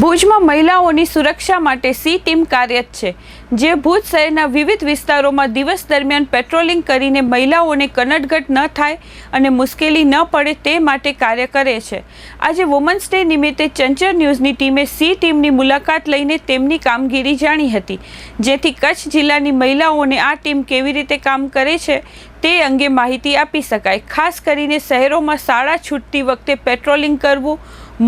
ભુજમાં મહિલાઓની સુરક્ષા માટે સી ટીમ કાર્યરત છે, જે ભુજ શહેરના વિવિધ વિસ્તારોમાં દિવસ દરમિયાન પેટ્રોલિંગ કરીને મહિલાઓને કનડગત ન થાય અને મુશ્કેલી ન પડે તે માટે કાર્ય કરે છે। આજે વુમન્સ ડે નિમિત્તે ચંચળ ન્યૂઝની ટીમે સી ટીમની મુલાકાત લઈને તેમની કામગીરી જાણી હતી, જેથી કચ્છ જિલ્લાની મહિલાઓને આ ટીમ કેવી રીતે કામ કરે છે તે અંગે માહિતી આપી શકાય। ખાસ કરીને શહેરોમાં શાળા છૂટતી વખતે પેટ્રોલિંગ કરવું,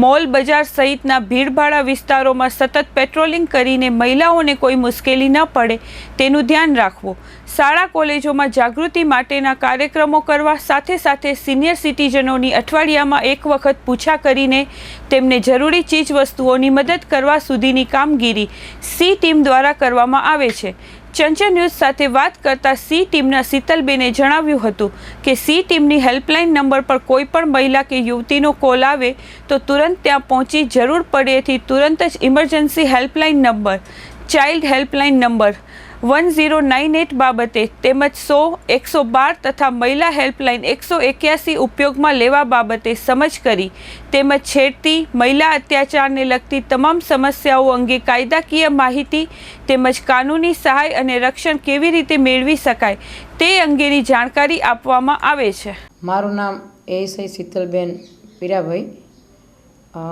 મોલ બજાર સહિતના ભીડભાડા વિસ્તારોમાં સતત પેટ્રોલિંગ કરીને મહિલાઓને કોઈ મુશ્કેલી ન પડે તેનું ધ્યાન રાખવું, શાળા કોલેજોમાં જાગૃતિ માટેના કાર્યક્રમો કરવા, સાથે સાથે સિનિયર સિટીઝનોની અઠવાડિયામાં એક વખત પૂછા કરીને તેમને જરૂરી ચીજ વસ્તુઓની મદદ કરવા સુધીની કામગીરી સી ટીમ દ્વારા કરવામાં આવે છે। ચંચળ ન્યૂઝ સાથે વાત કરતા સી ટીમના શીતલબેને જણાવ્યું હતું કે સી ટીમની હેલ્પલાઇન નંબર પર કોઈ પણ મહિલા કે યુવતીનો કોલ આવે તો તુરંત ત્યાં પહોંચી જરૂર પડેથી તુરંત જ emergency helpline number, child helpline number 1098 બાબતે તેમજ 100, 112 તથા મહિલા હેલ્પલાઇન 181 ઉપયોગમાં લેવા બાબતે સમજ કરી તેમજ છેડતી, મહિલા અત્યાચારને લગતી તમામ સમસ્યાઓ અંગે કાયદાકીય માહિતી તેમજ કાનૂની સહાય અને રક્ષણ કેવી રીતે મેળવી શકાય તે અંગેની જાણકારી આપવામાં આવે છે। મારું નામ એએસઆઈ શીતલબેન પીરાભાઈ,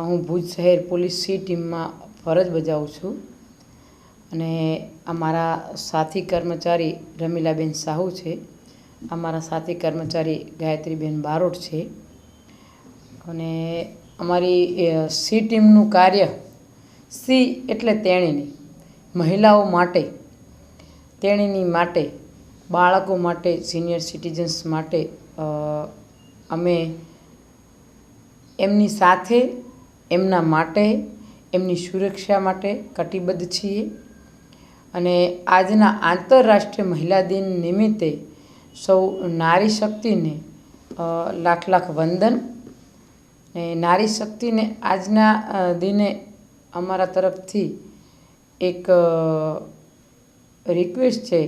હું ભુજ શહેર પોલીસ સી ટીમમાં ફરજ બજાવું છું અને અમારા સાથી કર્મચારી રમીલાબેન સાહુ છે, અમારા સાથી કર્મચારી ગાયત્રીબેન બારોટ છે અને અમારી સી ટીમનું કાર્ય સી એટલે તેણીની, મહિલાઓ માટે, તેણીની માટે, બાળકો માટે, સિનિયર સિટીઝન્સ માટે અમે એમની સાથે, એમના માટે, એમની સુરક્ષા માટે કટિબદ્ધ છીએ અને આજના આંતરરાષ્ટ્રીય મહિલા દિન નિમિત્તે સૌ નારી શક્તિને લાખ લાખ વંદન। નારી શક્તિને આજના દિને અમારા તરફથી એક રિક્વેસ્ટ છે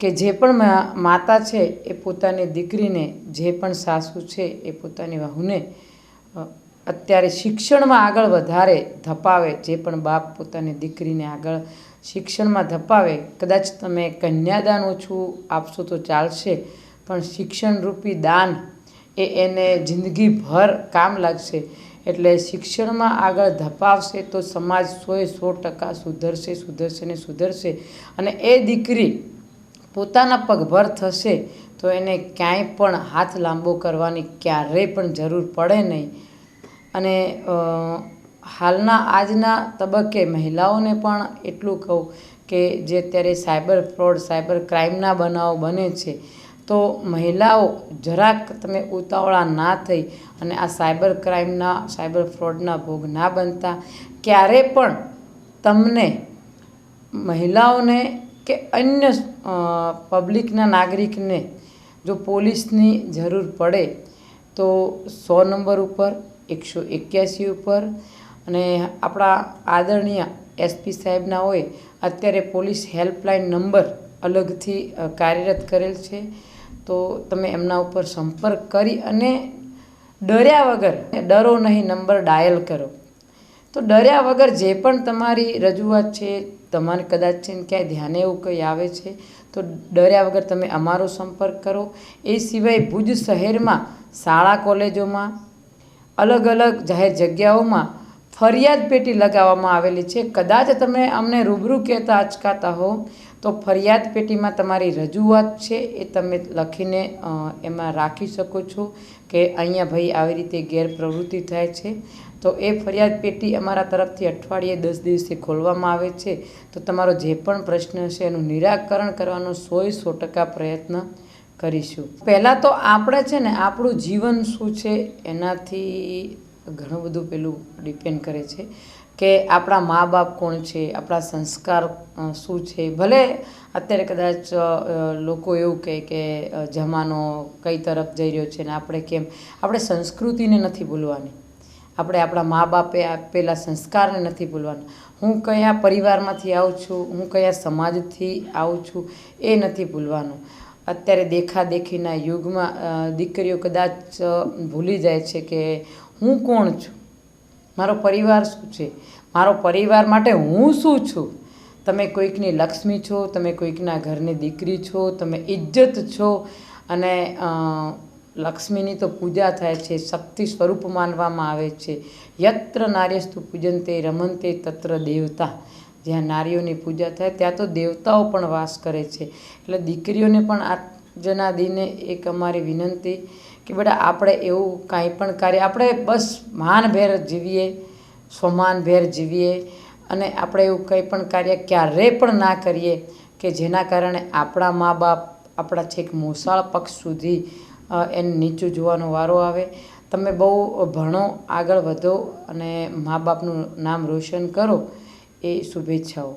કે જે પણ માતા છે એ પોતાની દીકરીને, જે પણ સાસુ છે એ પોતાની વહુને અત્યારે શિક્ષણમાં આગળ વધારે ધપાવે, જે પણ બાપ પોતાની દીકરીને આગળ શિક્ષણમાં ધપાવે। કદાચ તમે કન્યાદાન ઓછું આપશો તો ચાલશે, પણ શિક્ષણરૂપી દાન એ એને જિંદગીભર કામ લાગશે। એટલે શિક્ષણમાં આગળ ધપાવશે તો સમાજ 100% સુધરશે, સુધરશે ને સુધરશે અને એ દીકરી પોતાના પગભર થશે તો એને ક્યાંય પણ હાથ લાંબો કરવાની ક્યારેય પણ જરૂર પડે નહીં। અને હાલના આજના તબક્કે મહિલાઓને પણ એટલું કહું કે જે અત્યારે સાયબર ફ્રોડ, સાયબર ક્રાઇમના બનાવો બને છે, તો મહિલાઓ જરાક તમે ઉતાવળા ના થઈ અને આ સાયબર ક્રાઇમના, સાયબર ફ્રોડના ભોગ ના બનતા। ક્યારે પણ તમને મહિલાઓને કે અન્ય પબ્લિકના નાગરિકને જો પોલીસની જરૂર પડે તો 100 નંબર ઉપર, 181 ઉપર અને આપણા આદરણીય એસપી સાહેબના હોય અત્યારે પોલીસ હેલ્પલાઇન નંબર અલગથી કાર્યરત કરેલ છે, તો તમે એમના ઉપર સંપર્ક કરી અને ડર્યા વગર, ડરો નહીં, નંબર ડાયલ કરો। તો ડર્યા વગર જે પણ તમારી રજૂઆત છે, તમારે કદાચ છે ને ક્યાંય ધ્યાને એવું કંઈ આવે છે તો ડર્યા વગર તમે અમારો સંપર્ક કરો। એ સિવાય ભુજ શહેરમાં શાળા કોલેજોમાં, અલગ અલગ જાહેર જગ્યાઓમાં ફરિયાદ પેટી લગાવવામાં આવેલી છે। કદાચ તમે અમને રૂબરૂ કહેતા અચકાતા હો તો ફરિયાદ પેટીમાં તમારી રજૂઆત છે એ તમે લખીને એમાં રાખી શકો છો કે અહીંયા ભાઈ આવી રીતે ગેરપ્રવૃત્તિ થાય છે, તો એ ફરિયાદ પેટી અમારા તરફથી અઠવાડિયે 10 દિવસે ખોલવામાં આવે છે। તો તમારો જે પણ પ્રશ્ન હશે એનું નિરાકરણ કરવાનો 100% પ્રયત્ન કરીશું। પહેલાં તો આપણે છે ને આપણું જીવન શું છે એનાથી ઘણું બધું પેલું ડિપેન્ડ કરે છે કે આપણા મા બાપ કોણ છે, આપણા સંસ્કાર શું છે। ભલે અત્યારે કદાચ લોકો એવું કહે કે જમાનો કઈ તરફ જઈ રહ્યો છે ને આપણે કેમ, આપણે સંસ્કૃતિને નથી ભૂલવાની, આપણે આપણા મા બાપે આપેલા સંસ્કારને નથી ભૂલવાના। હું કયા પરિવારમાંથી આવું છું, હું કયા સમાજથી આવું છું એ નથી ભૂલવાનું। અત્યારે દેખાદેખીના યુગમાં દીકરીઓ કદાચ ભૂલી જાય છે કે હું કોણ છું, મારો પરિવાર શું છે, મારો પરિવાર માટે હું શું છું. તમે કોઈકની લક્ષ્મી છો, તમે કોઈકના ઘરની દીકરી છો, તમે ઇજ્જત છો. અને લક્ષ્મીની તો પૂજા થાય છે, શક્તિ સ્વરૂપ માનવામાં આવે છે. યત્ર નાર્યસ્તુ પૂજન્તે રમન્તે તત્ર દેવતા. જ્યાં નારીઓની પૂજા થાય ત્યાં તો દેવતાઓ પણ વાસ કરે છે. એટલે દીકરીઓને પણ આજના દિને એક અમારી વિનંતી કે બેટા આપણે એવું કાંઈ પણ કાર્ય આપણે બસ માનભેર જીવીએ, સ્વમાનભેર જીવીએ. અને આપણે એવું કંઈ પણ કાર્ય ક્યારેય પણ ના કરીએ કે જેના કારણે આપણા મા બાપ આપણા છેક મોસાળ પક્ષ સુધી એને નીચું જોવાનો વારો આવે. તમે બહુ ભણો, આગળ વધો અને મા બાપનું નામ રોશન કરો, એ શુભેચ્છાઓ.